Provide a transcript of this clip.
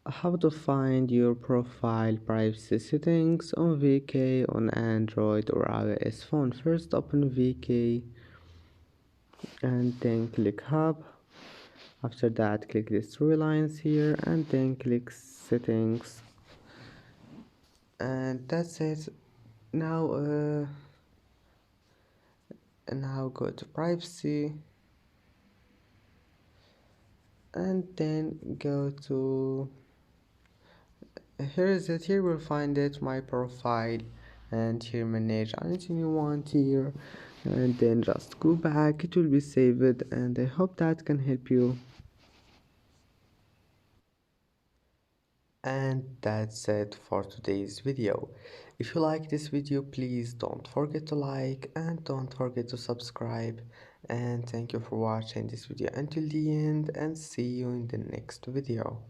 How to find your profile privacy settings on VK on Android or iOS phone. First open VK and then click Hub. After that click these three lines here and then click settings, and that's it. Now go to privacy and then go to here is it. Here we'll find it, my profile, and here manage anything you want here, and then just go back. It will be saved, and I hope that can help you. And that's it for today's video. If you like this video, please don't forget to like and don't forget to subscribe, and thank you for watching this video until the end, and see you in the next video.